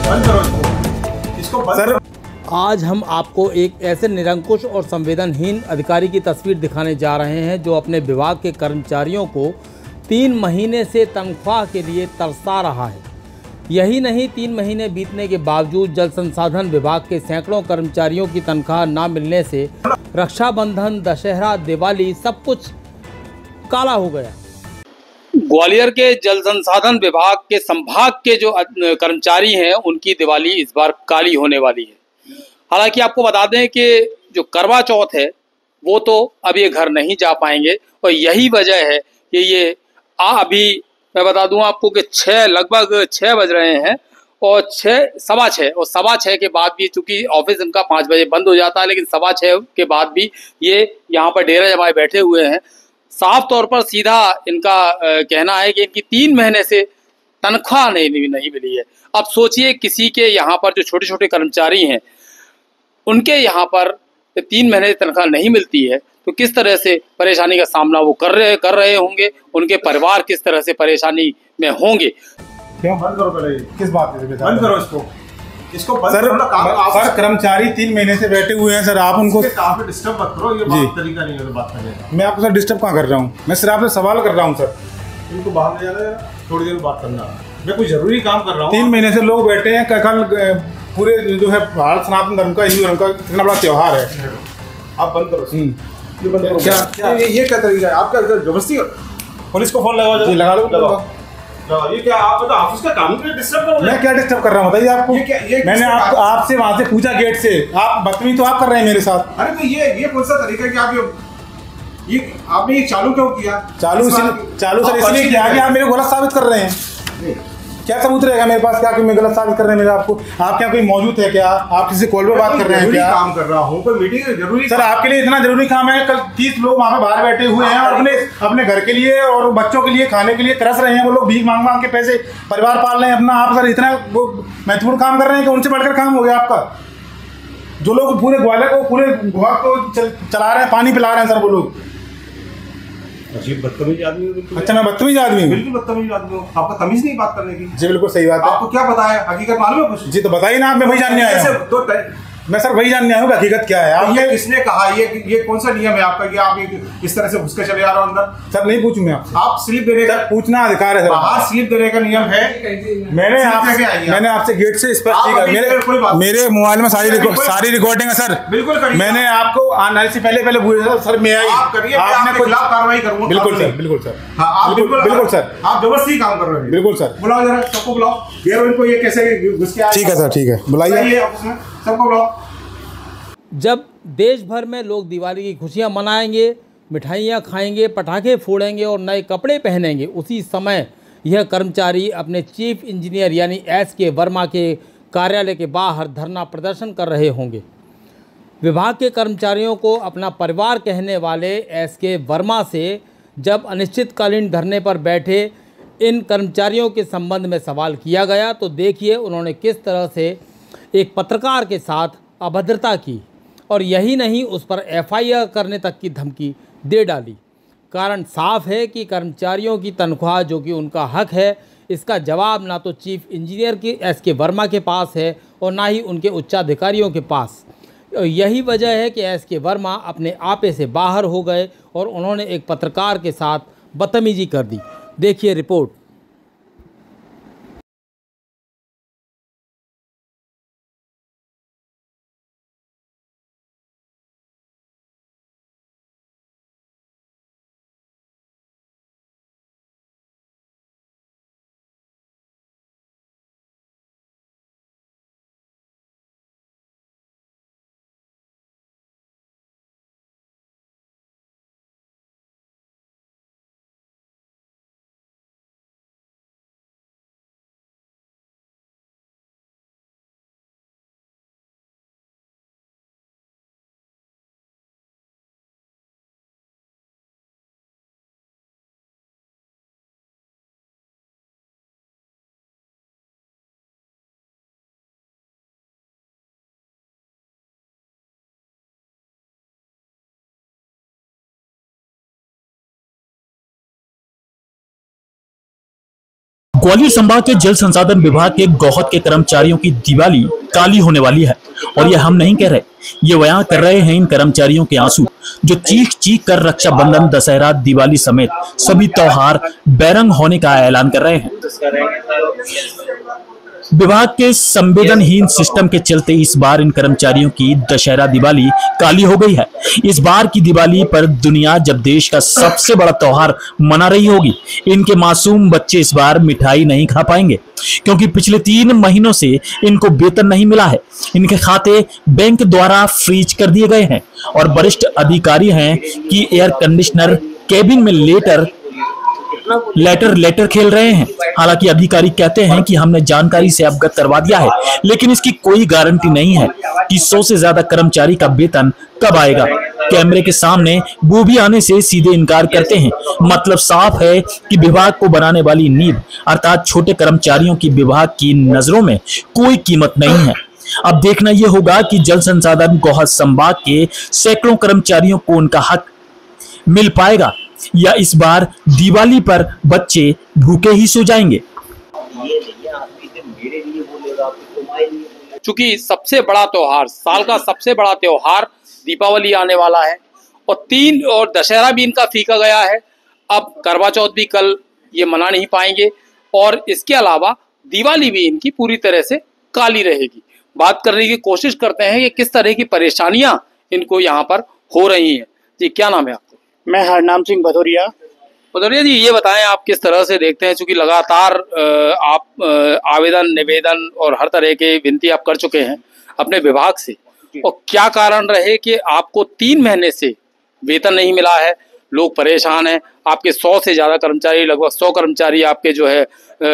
बंद करो इसको बंद सर, आज हम आपको एक ऐसे निरंकुश और संवेदनहीन अधिकारी की तस्वीर दिखाने जा रहे हैं जो अपने विभाग के कर्मचारियों को 3 महीने से तनख्वाह के लिए तरसा रहा है। यही नहीं, 3 महीने बीतने के बावजूद जल संसाधन विभाग के सैकड़ों कर्मचारियों की तनख्वाह न मिलने से रक्षाबंधन, दशहरा, दिवाली सब कुछ काला हो गया। ग्वालियर के जल संसाधन विभाग के संभाग के जो कर्मचारी हैं उनकी दिवाली इस बार काली होने वाली है। हालांकि आपको बता दें कि जो करवा चौथ है वो तो अब ये घर नहीं जा पाएंगे और यही वजह है कि ये अभी मैं बता दूं आपको कि लगभग 6 बज रहे हैं और 6:15 के बाद भी, चूंकि ऑफिस इनका 5 बजे बंद हो जाता है, लेकिन 6:15 के बाद भी ये यहाँ पर डेरा जमाए बैठे हुए हैं। साफ तौर पर सीधा इनका कहना है कि इनकी 3 महीने से तनख्वाह नहीं मिली है। अब सोचिए किसी के यहाँ पर जो छोटे छोटे कर्मचारी हैं उनके यहाँ पर 3 महीने से तनख्वाह नहीं मिलती है तो किस तरह से परेशानी का सामना वो कर रहे होंगे, उनके परिवार किस तरह से परेशानी में होंगे। क्यों बंद करो पहले, किस बात पे बंद करो इसको बंद सर, करो। सर कर्मचारी 3 महीने से बैठे हुए हैं सर, आप उनको डिस्टर्ब मत करो, ये बात तरीका नहीं है बात करने का। मैं आपको सर डिस्टर्ब कहाँ कर रहा हूँ, मैं सिर्फ आपसे सवाल कर रहा हूँ सर। इनको बाहर ले जाना, थोड़ी देर बात करना, मैं कोई जरूरी काम कर रहा हूँ। 3 महीने से लोग बैठे हैं, कल पूरे जो है भारत सनातन धर्म का, हिंदू धर्म का इतना बड़ा त्योहार है। आप बंद करो, ये बंद करो। क्या ये क्या तरीका है आपका? जबरदस्ती पुलिस को फोन लगाओ जी, लगा लो। ये क्या आप मतलब ऑफिस का काम के डिस्टर्ब करोगे? मैं क्या डिस्टर्ब कर रहा हूँ बताइए आपको? मैंने आपसे वहां से पूछा गेट से, आप बदतमीजी तो आप कर रहे हैं मेरे साथ। अरे तो ये कौन सा तरीका है कि आप ये आपने ये चालू क्यों किया? चालू सर इसलिए किया कि आप मेरे को गलत साबित कर रहे हैं। क्या सबूत रहेगा मेरे पास क्या कि मैं गलत साबित कर रहे हैं मेरे आपको? आप क्या कोई मौजूद है क्या? आप किसी कॉल पे बात कर रहे हैं क्या? काम कर रहा हूँ, कोई मीटिंग जरूरी सर आपके लिए इतना जरूरी काम है? कल 30 लोग वहाँ पे बाहर बैठे हुए हैं और अपने घर के लिए और बच्चों के लिए खाने के लिए तरस रहे हैं। वो लोग भीख मांग के पैसे परिवार पाल रहे हैं अपना। आप सर इतना महत्वपूर्ण काम कर रहे हैं कि उनसे बढ़कर काम हो गया आपका। जो लोग पूरे ग्वालियर को, पूरे विभाग को चला रहे हैं, पानी पिला रहे हैं सर वो लोग। अजीब बदतमीज आदमी हो। अच्छा, मैं बदतमीज आदमी हूँ? बिल्कुल बदतमीज आदमी हो। आपको तमीज नहीं बात करने की? जी बिल्कुल सही बात है। आपको क्या पता है, हकीकत मालूम है कुछ? जी तो बताइए ना, आप। मैं वही जानने आया हूँ। मैं सर वही जानने आया हूँ हकीकत क्या है। आपने किसने कहा? ये कौन सा नियम है आपका कि आप इस तरह से घुस के चले आ रहे हो अंदर? सर नहीं पूछूं मैं आपसे। आप स्लिप देने का पूछना अधिकार है सर। बाहर स्लिप देने का नियम है। मैंने आपसे गेट से स्पष्ट किया। मेरे मोबाइल में सारी रिकॉर्डिंग है सर। बिल्कुल करिए। मैंने आपको आने से पहले पूछा सर मैं आई, आपने खिलाफ कार्रवाई करूंगा। बिल्कुल सर, बिल्कुल सर। आप बिल्कुल सर, आप जबरदस्ती काम कर रहे हैं। बिल्कुल सर। बुलाओ जरा सबको, बुलाओ यार इनको, ये कैसे घुस के आए? ठीक है सर, ठीक है, बुलाइए सबको बुलाओ। जब देश भर में लोग दिवाली की खुशियां मनाएंगे, मिठाइयां खाएंगे, पटाखे फोड़ेंगे और नए कपड़े पहनेंगे, उसी समय यह कर्मचारी अपने चीफ इंजीनियर यानी SK वर्मा के कार्यालय के बाहर धरना प्रदर्शन कर रहे होंगे। विभाग के कर्मचारियों को अपना परिवार कहने वाले SK वर्मा से जब अनिश्चितकालीन धरने पर बैठे इन कर्मचारियों के संबंध में सवाल किया गया तो देखिए उन्होंने किस तरह से एक पत्रकार के साथ अभद्रता की और यही नहीं, उस पर FIR करने तक की धमकी दे डाली। कारण साफ है कि कर्मचारियों की तनख्वाह जो कि उनका हक है, इसका जवाब ना तो चीफ इंजीनियर की SK वर्मा के पास है और ना ही उनके उच्चाधिकारियों के पास। यही वजह है कि SK वर्मा अपने आपे से बाहर हो गए और उन्होंने एक पत्रकार के साथ बदतमीजी कर दी। देखिए रिपोर्ट। ग्वालियर संभाग के जल संसाधन विभाग के गौहत के कर्मचारियों की दिवाली काली होने वाली है और ये हम नहीं कह रहे, ये बयां कर रहे हैं इन कर्मचारियों के आंसू जो चीख चीख कर रक्षाबंधन, दशहरा, दिवाली समेत सभी त्योहार बेरंग होने का ऐलान कर रहे हैं। विभाग के संवेदनहीन सिस्टम के चलते इस बार इन कर्मचारियों की दशहरा दिवाली काली हो गई है। इस बार की दिवाली पर दुनिया जब देश का सबसे बड़ा त्योहार मना रही होगी, इनके मासूम बच्चे इस बार मिठाई नहीं खा पाएंगे क्योंकि पिछले 3 महीनों से इनको वेतन नहीं मिला है। इनके खाते बैंक द्वारा फ्रीज कर दिए गए हैं और वरिष्ठ अधिकारी हैं कि एयर कंडीशनर केबिन में लेटर खेल रहे हैं। हालांकि अधिकारी कहते हैं कि हमने जानकारी से अवगत करवा दिया है, लेकिन इसकी कोई गारंटी नहीं है कि 100 से ज्यादा कर्मचारी का वेतन कब आएगा। कैमरे के सामने वो भी आने से सीधे इनकार करते हैं। मतलब साफ है कि विभाग को बनाने वाली नींव अर्थात छोटे कर्मचारियों की विभाग की नजरों में कोई कीमत नहीं है। अब देखना यह होगा कि जल संसाधन गौहत संभाग के सैकड़ों कर्मचारियों को उनका हक मिल पाएगा या इस बार दिवाली पर बच्चे भूखे ही सो जाएंगे। चूंकि सबसे बड़ा त्योहार, साल का सबसे बड़ा त्योहार दीपावली आने वाला है और दशहरा भी इनका फीका गया है। अब करवा चौथ भी कल ये मना नहीं पाएंगे और इसके अलावा दिवाली भी इनकी पूरी तरह से काली रहेगी। बात करने की कोशिश करते हैं कि किस तरह की परेशानियां इनको यहाँ पर हो रही हैं। जी, क्या नाम है आपका? मैं हरनाम सिंह भदौरिया जी, ये बताएं आप किस तरह से देखते हैं, चूंकि लगातार आप आवेदन, निवेदन और हर तरह के विनती आप कर चुके हैं अपने विभाग से, और क्या कारण रहे कि आपको 3 महीने से वेतन नहीं मिला है? लोग परेशान हैं। आपके 100 से ज्यादा कर्मचारी, लगभग 100 कर्मचारी आपके जो है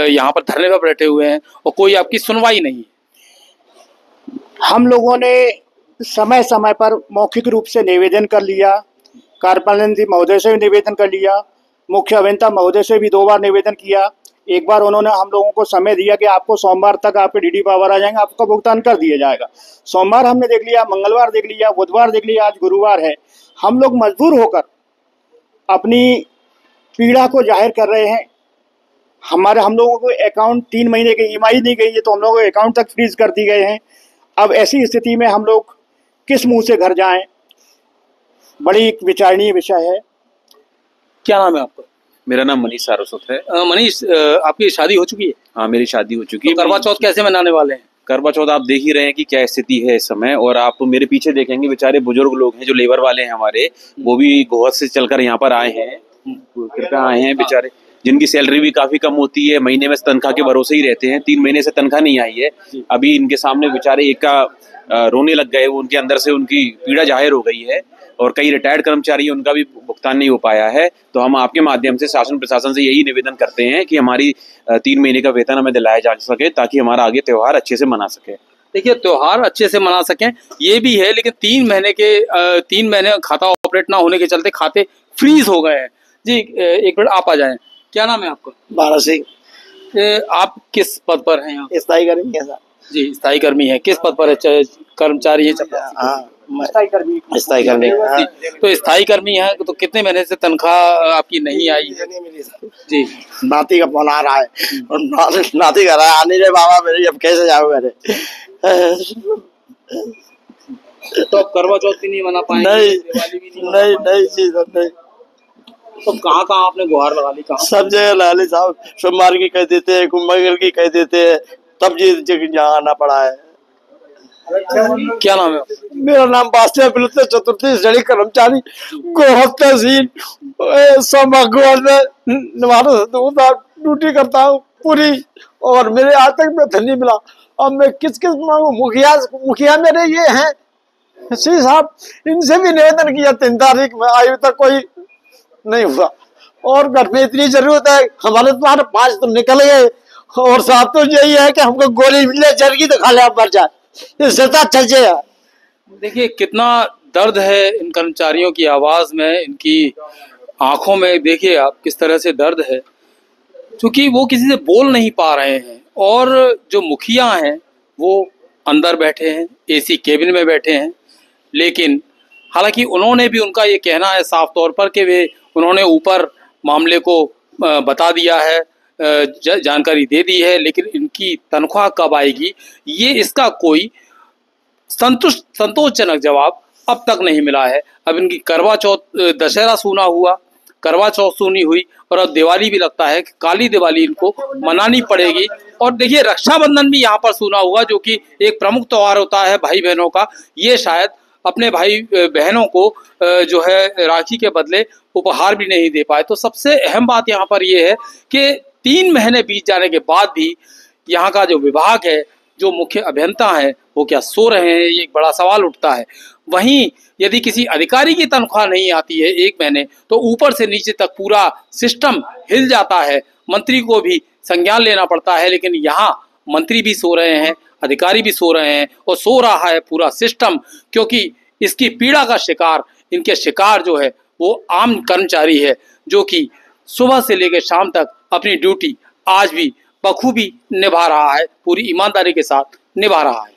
यहाँ पर धरने पर बैठे हुए हैं और कोई आपकी सुनवाई नहीं है। हम लोगों ने समय समय पर मौखिक रूप से निवेदन कर लिया, कार्यपालन महोदय से भी निवेदन कर लिया, मुख्य अभियंता महोदय से भी 2 बार निवेदन किया। एक बार उन्होंने हम लोगों को समय दिया कि आपको सोमवार तक आपके डीडी पावर आ जाएंगे, आपका भुगतान कर दिया जाएगा। सोमवार हमने देख लिया, मंगलवार देख लिया, बुधवार देख लिया, आज गुरुवार है। हम लोग मजबूर होकर अपनी पीड़ा को जाहिर कर रहे हैं। हम लोगों को अकाउंट 3 महीने की ईएमआई दी गई है तो हम लोगों को अकाउंट तक फ्रीज कर दी गए हैं। अब ऐसी स्थिति में हम लोग किस मुंह से घर जाएं? बड़ी विचारणीय विषय है। क्या नाम है आपका? मेरा नाम मनीष सारस्वत है। मनीष, आपकी शादी हो चुकी है? हाँ, मेरी शादी हो चुकी है। तो करवा चौथ कैसे मनाने वाले हैं? करवा चौथ आप देख ही रहे हैं कि क्या स्थिति है इस समय, और आप मेरे पीछे देखेंगे बेचारे बुजुर्ग लोग हैं जो लेबर वाले हैं हमारे, वो भी गोहत से चलकर यहाँ पर आए हैं, कृपया आए हैं बेचारे, जिनकी सैलरी भी काफी कम होती है, महीने में तनख्वाह के भरोसे ही रहते हैं। 3 महीने से तनख्वाह नहीं आई है। अभी इनके सामने बेचारे एक का रोने लग गए, वो उनके अंदर से उनकी पीड़ा जाहिर हो गई है, और कई रिटायर्ड कर्मचारी उनका भी भुगतान नहीं हो पाया है। तो हम आपके माध्यम से शासन प्रशासन से यही निवेदन करते हैं कि हमारी 3 महीने का वेतन हमें दिलाया जा सके ताकि हमारा आगे त्योहार अच्छे से मना सके। देखिए, त्योहार अच्छे से मना सकें ये भी है, लेकिन 3 महीने खाता ऑपरेट ना होने के चलते खाते फ्रीज हो गए हैं। जी, एक मिनट आप आ जाएं। क्या नाम है आपका? भारत सिंह। आप किस पद पर हैं यहाँ? स्थायी कर्मी है सर। जी, स्थायी कर्मी है। किस पद पर है? कर्मचारी है? स्थायी कर्मी। तो स्थायी कर्मी है, तो कितने महीने से तनख्वाह आपकी नहीं आई है? नहीं मिली सर। जी, नाती का फोन आ रहा है और नाती कह रहा है आने रे बाबा मेरे, अब कैसे जाऊँ मेरे। तो अब करवा चौथ भी नहीं मना पाएंगे? नहीं जी सर, नहीं। तो कहाँ आपने गुहार लगा ली? कहाँ? सब जगह लगा ली साहब। सोमवार की कह देते हैं, कुंभकर की कह देते हैं, तब जी यहाँ आना पड़ा है। क्या नाम है? मेरा नाम वास्तव बिलुत चतुर्थी श्रेणी कर्मचारी गोहत तहसील ड्यूटी करता हूँ पूरी, और मेरे आज तक वेतन नहीं मिला। अब मैं किस मांगू? मुखिया मेरे ये हैं सी साहब, इनसे भी निवेदन किया, 3 तारीख में आयु तक कोई नहीं हुआ, और घर में इतनी जरूरत है। हमारे तुम्हारे 5 तो निकल गए, और साथ तो यही है कि हमको गोली मिले, जरगी तो खा ले, मर जाए, इससे तो अच्छा है। देखिए, कितना दर्द है इन कर्मचारियों की आवाज में, इनकी आंखों में देखिए आप किस तरह से दर्द है, क्योंकि वो किसी से बोल नहीं पा रहे हैं। और जो मुखिया हैं वो अंदर बैठे हैं, एसी केबिन में बैठे हैं, लेकिन हालांकि उन्होंने भी, उनका ये कहना है साफ तौर पर कि उन्होंने ऊपर मामले को बता दिया है जानकारी दे दी है, लेकिन इनकी तनख्वाह कब आएगी ये इसका कोई संतोषजनक जवाब अब तक नहीं मिला है। अब इनकी करवा चौथ दशहरा सूना हुआ, करवा चौथ सूनी हुई और अब दिवाली भी लगता है कि काली दिवाली इनको मनानी पड़ेगी। और देखिए रक्षाबंधन भी यहाँ पर सूना हुआ, जो कि एक प्रमुख त्यौहार होता है भाई बहनों का। ये शायद अपने भाई बहनों को जो है राखी के बदले उपहार भी नहीं दे पाए। तो सबसे अहम बात यहाँ पर ये है कि 3 महीने बीत जाने के बाद भी यहाँ का जो विभाग है, जो मुख्य अभियंता है, वो क्या सो रहे हैं, ये एक बड़ा सवाल उठता है। वहीं यदि किसी अधिकारी की तनख्वाह नहीं आती है 1 महीने, तो ऊपर से नीचे तक पूरा सिस्टम हिल जाता है, मंत्री को भी संज्ञान लेना पड़ता है। लेकिन यहाँ मंत्री भी सो रहे हैं, अधिकारी भी सो रहे हैं और सो रहा है पूरा सिस्टम, क्योंकि इसकी पीड़ा का शिकार, इनके शिकार जो है वो आम कर्मचारी है, जो कि सुबह से लेकर शाम तक अपनी ड्यूटी आज भी बखूबी निभा रहा है, पूरी ईमानदारी के साथ निभा रहा है।